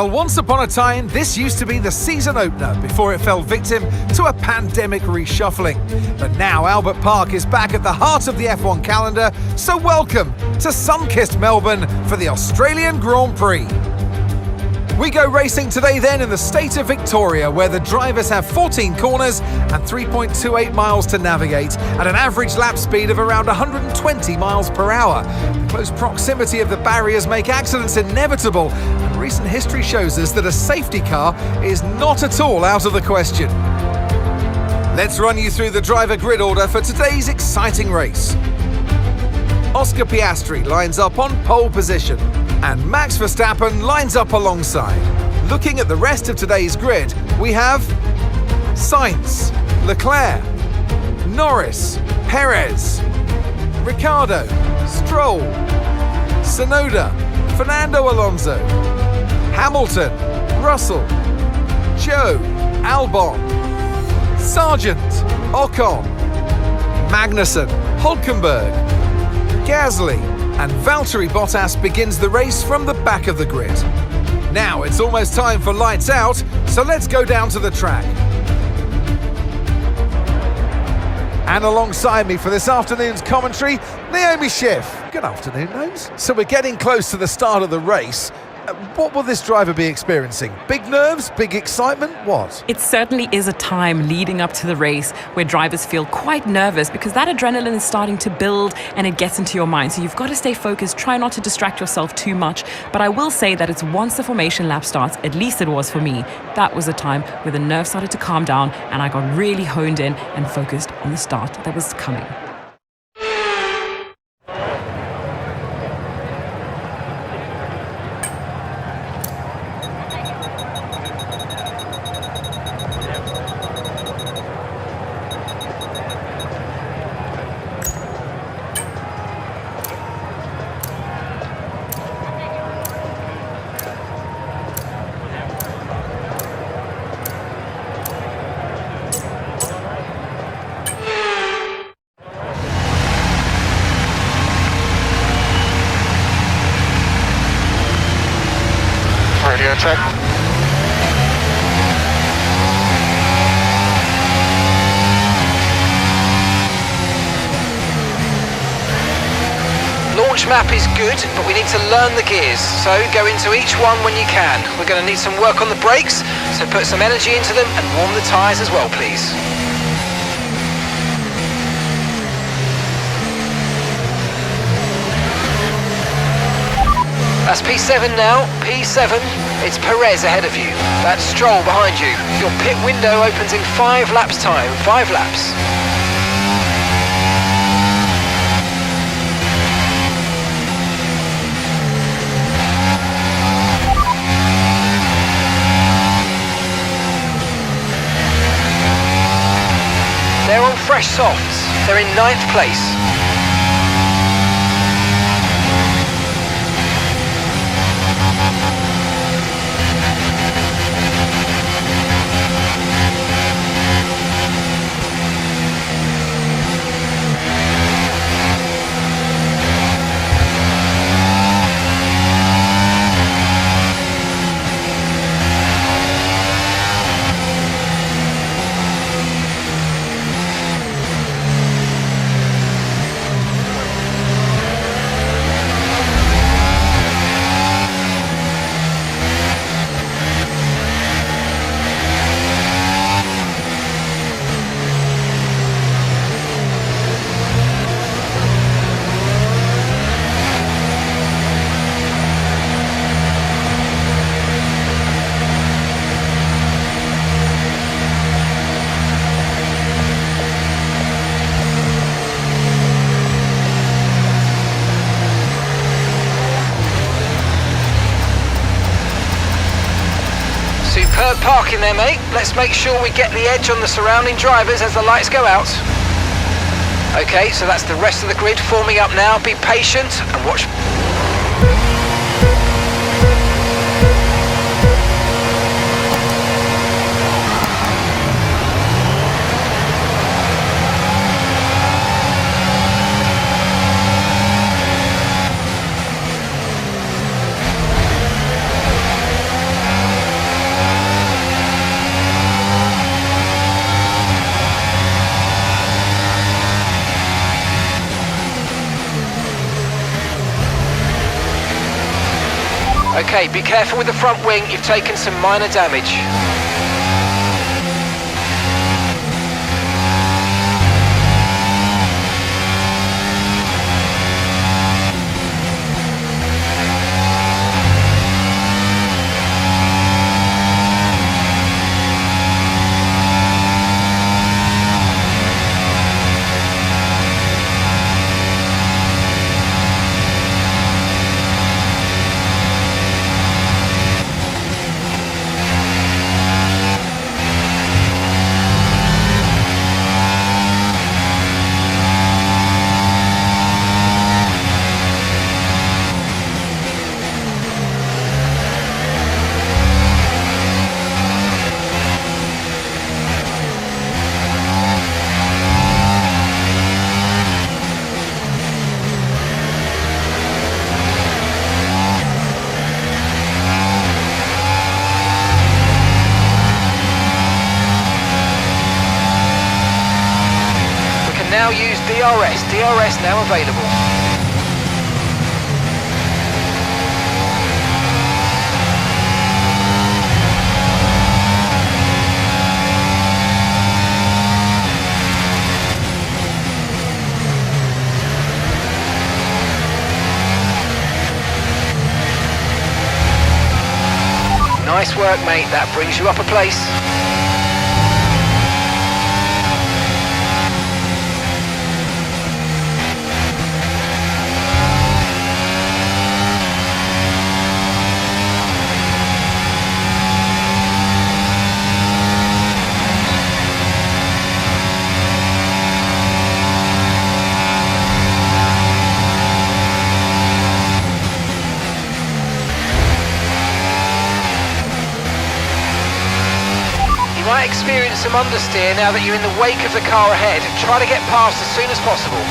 Well, once upon a time, this used to be the season opener before it fell victim to a pandemic reshuffling. But now Albert Park is back at the heart of the F1 calendar, so welcome to sun-kissed Melbourne for the Australian Grand Prix. We go racing today then in the state of Victoria, where the drivers have 14 corners and 3.28 miles to navigate at an average lap speed of around 120 miles per hour. The close proximity of the barriers make accidents inevitable, and recent history shows us that a safety car is not at all out of the question. Let's run you through the driver grid order for today's exciting race. Oscar Piastri lines up on pole position, and Max Verstappen lines up alongside. Looking at the rest of today's grid, we have Sainz, Leclerc, Norris, Perez, Ricciardo, Stroll, Tsunoda, Fernando Alonso, Hamilton, Russell, Joe, Albon, Sargent, Ocon, Magnussen, Hülkenberg, Gasly, and Valtteri Bottas begins the race from the back of the grid. Now it's almost time for lights out, so let's go down to the track. And alongside me for this afternoon's commentary, Naomi Schiff. Good afternoon, Names. So we're getting close to the start of the race. What will this driver be experiencing? Big nerves? Big excitement? What? It certainly is a time leading up to the race where drivers feel quite nervous because that adrenaline is starting to build and it gets into your mind. So you've got to stay focused, try not to distract yourself too much. But I will say that it's once the formation lap starts, at least it was for me, that was a time where the nerves started to calm down and I got really honed in and focused on the start that was coming. Radio check. Launch map is good, but we need to learn the gears, so go into each one when you can. We're going to need some work on the brakes, so put some energy into them and warm the tyres as well, please. That's P7 now, P7, it's Perez ahead of you. That's Stroll behind you. Your pit window opens in 5 laps time, 5 laps. They're on fresh softs, they're in 9th place. Superb parking there, mate. Let's make sure we get the edge on the surrounding drivers as the lights go out. Okay, so that's the rest of the grid forming up now. Be patient and watch. Okay, be careful with the front wing, you've taken some minor damage. Now use DRS now available. Nice work, mate, that brings you up a place. You might experience some understeer now that you're in the wake of the car ahead. Try to get past as soon as possible.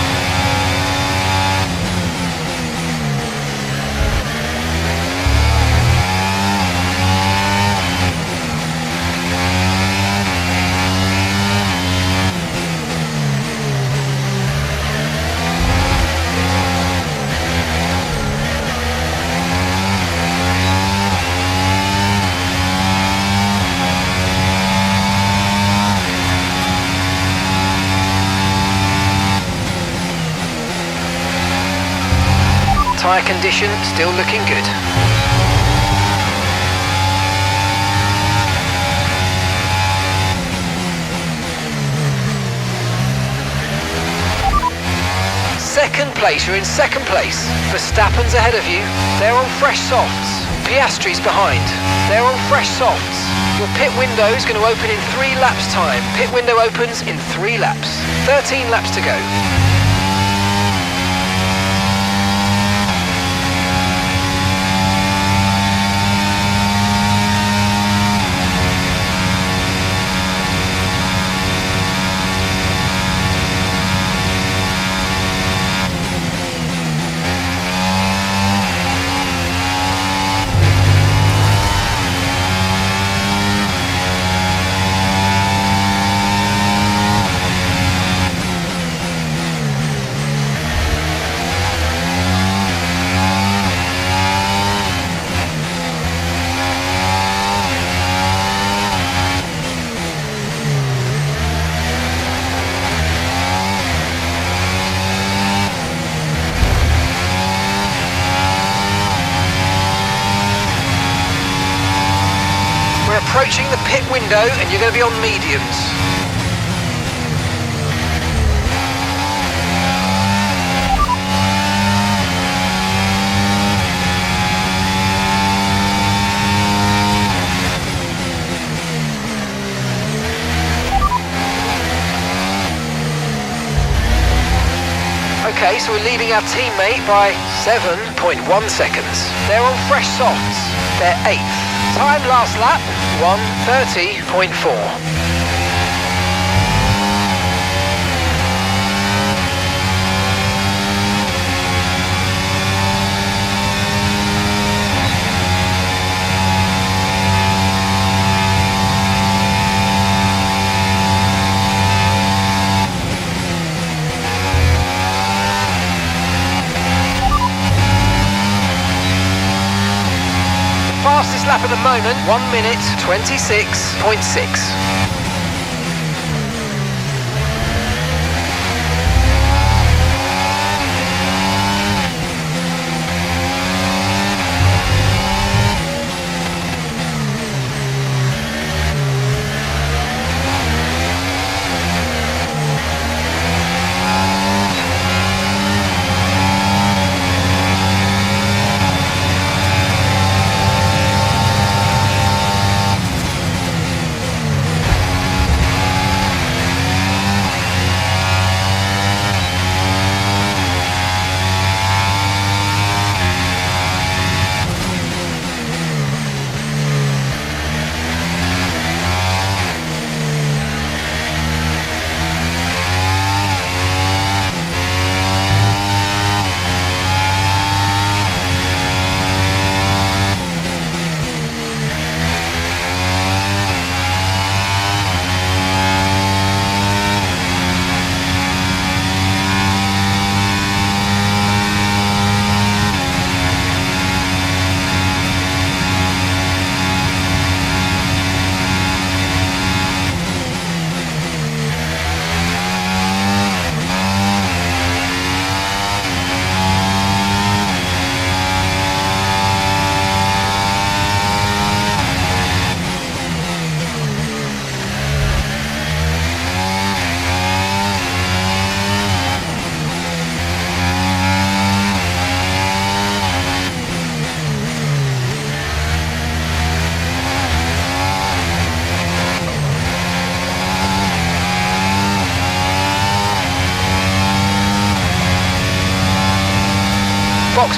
Tyre condition still looking good. Second place, you're in second place. Verstappen's ahead of you. They're on fresh softs. Piastri's behind. They're on fresh softs. Your pit window is going to open in 3 laps time. Pit window opens in 3 laps. 13 laps to go. Approaching the pit window and you're going to be on mediums. Okay, so we're leading our teammate by 7.1 seconds. They're on fresh softs. They're 8th. Time last lap, 1:30.4. lap at the moment, 1 minute 26.6.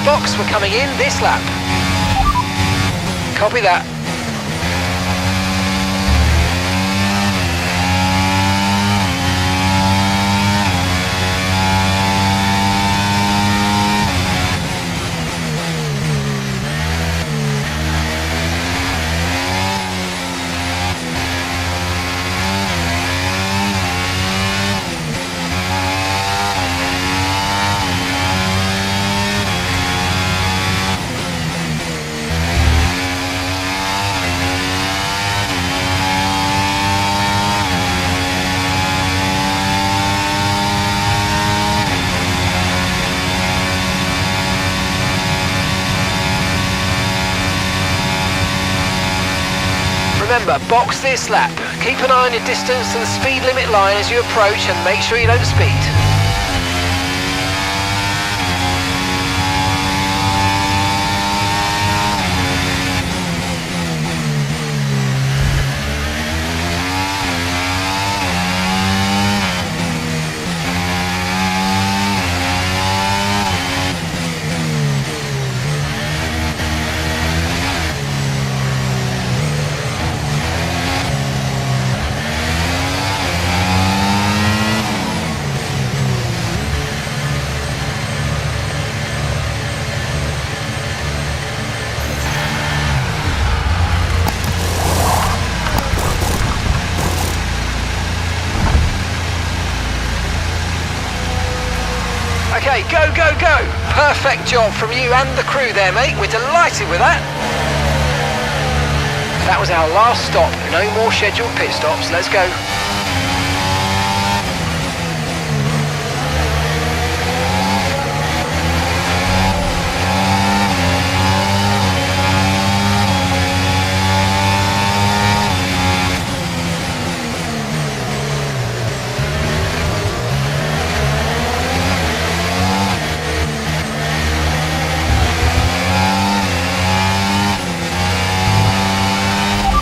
Box, we're coming in this lap. Copy that. Remember, box this lap. Keep an eye on your distance to the speed limit line as you approach and make sure you don't speed. Okay, go, go, go! Perfect job from you and the crew there, mate. We're delighted with that. That was our last stop. No more scheduled pit stops. Let's go.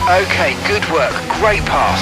Okay, good work. Great pass.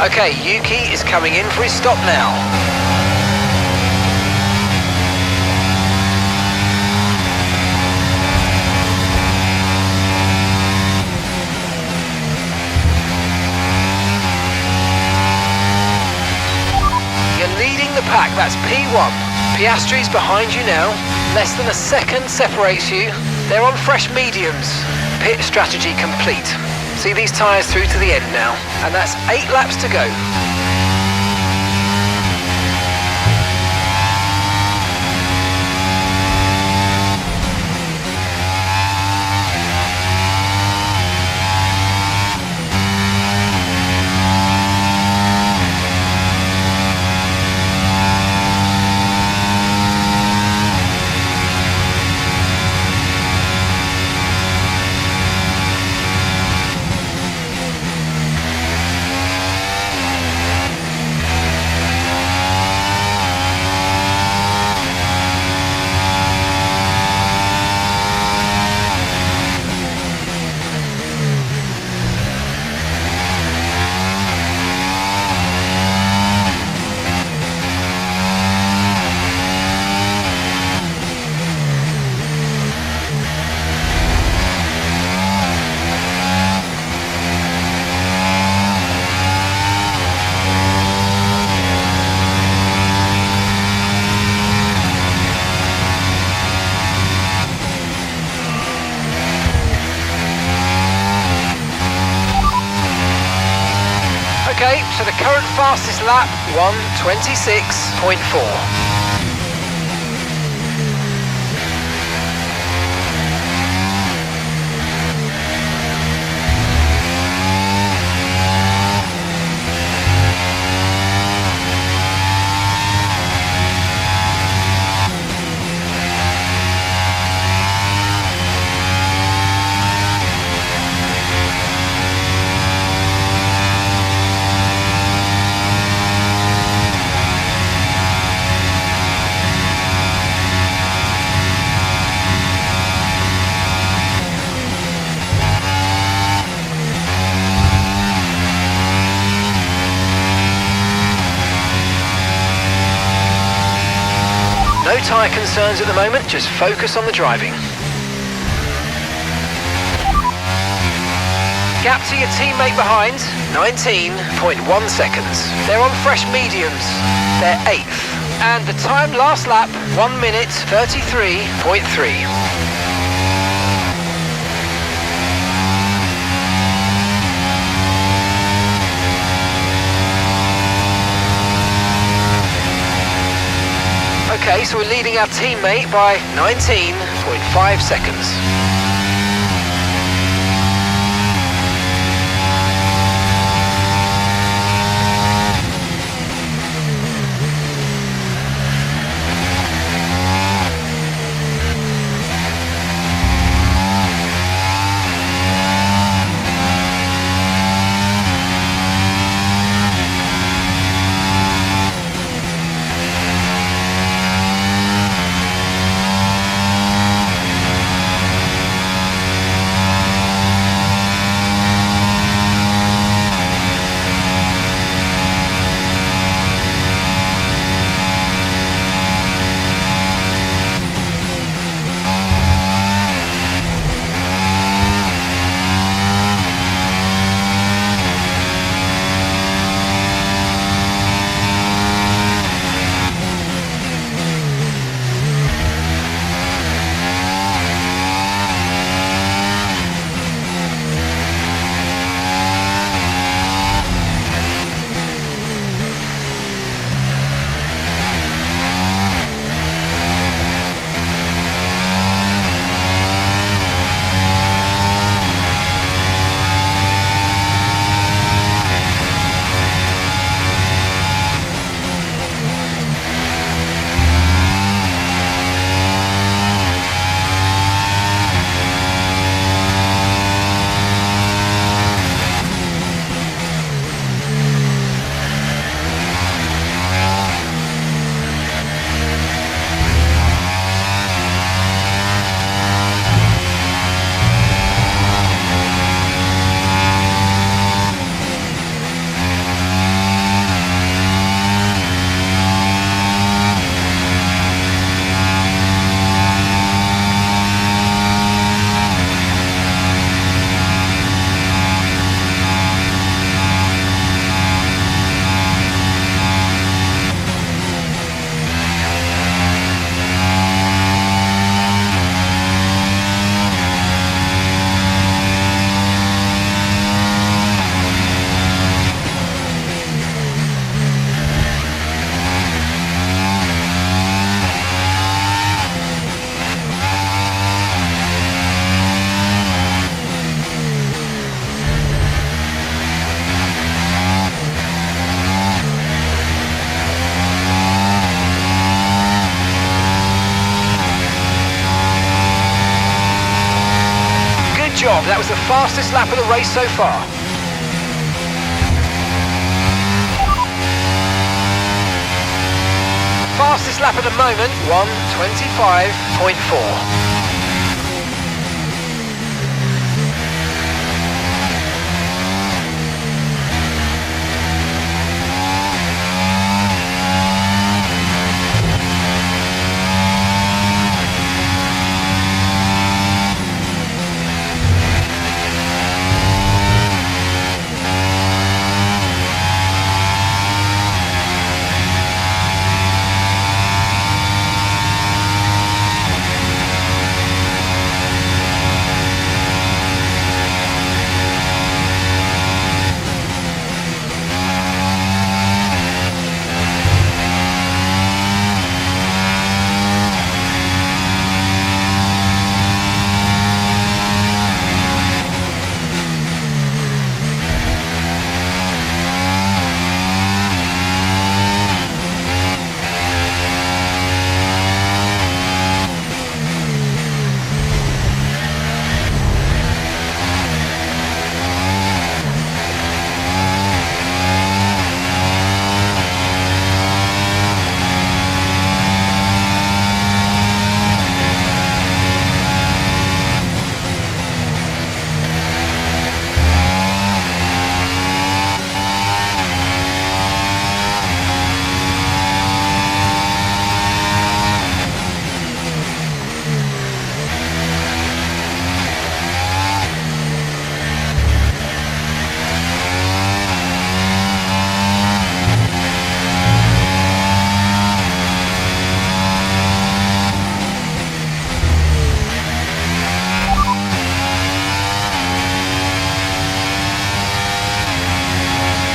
Okay, Yuki is coming in for his stop now. You're leading the pack, that's P1. Piastri's behind you now. Less than a second separates you. They're on fresh mediums. Pit strategy complete. See these tyres through to the end now. And that's 8 laps to go. Okay, so the current fastest lap, 1:26.4. No tyre concerns at the moment, just focus on the driving. Gap to your teammate behind, 19.1 seconds. They're on fresh mediums, they're 8th. And the time last lap, 1:33.3. Okay, so we're leading our teammate by 19.5 seconds. That was the fastest lap of the race so far. Fastest lap at the moment, 1:25.4.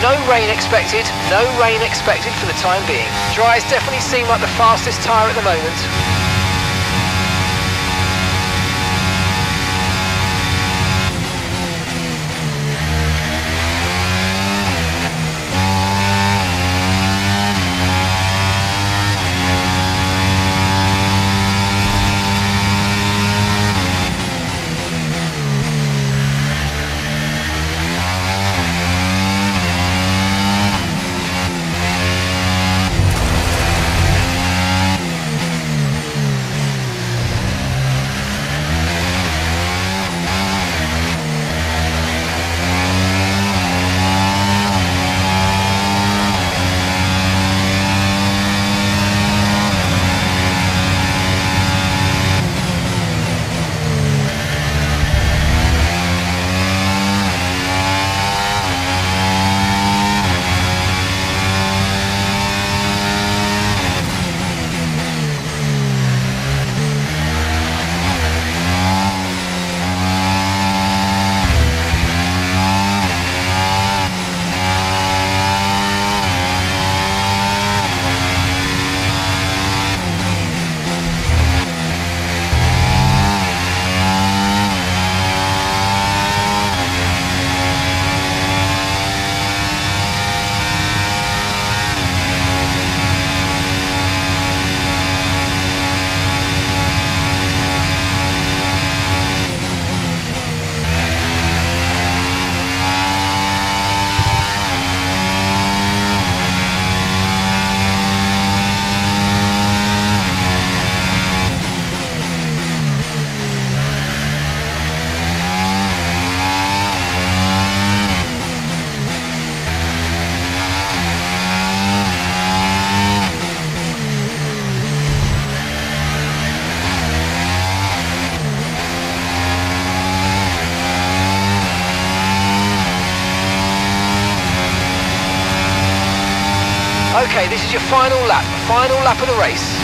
No rain expected, no rain expected for the time being. Dry's definitely seem like the fastest tyre at the moment. Okay, this is your final lap of the race.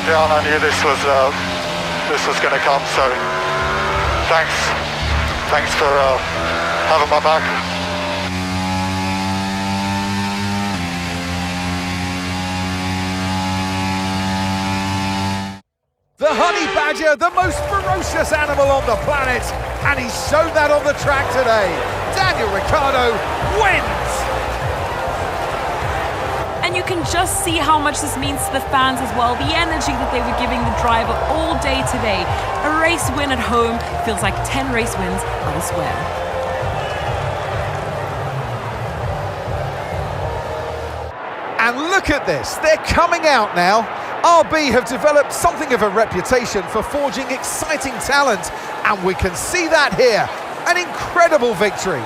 deep down I knew this was going to come, so thanks for having my back. The honey badger, the most ferocious animal on the planet, and he's shown that on the track today. Daniel Ricciardo wins! And you can just see how much this means to the fans as well. The energy that they were giving the driver all day today. A race win at home feels like 10 race wins elsewhere. And look at this, they're coming out now. RB have developed something of a reputation for forging exciting talent, and we can see that here. An incredible victory.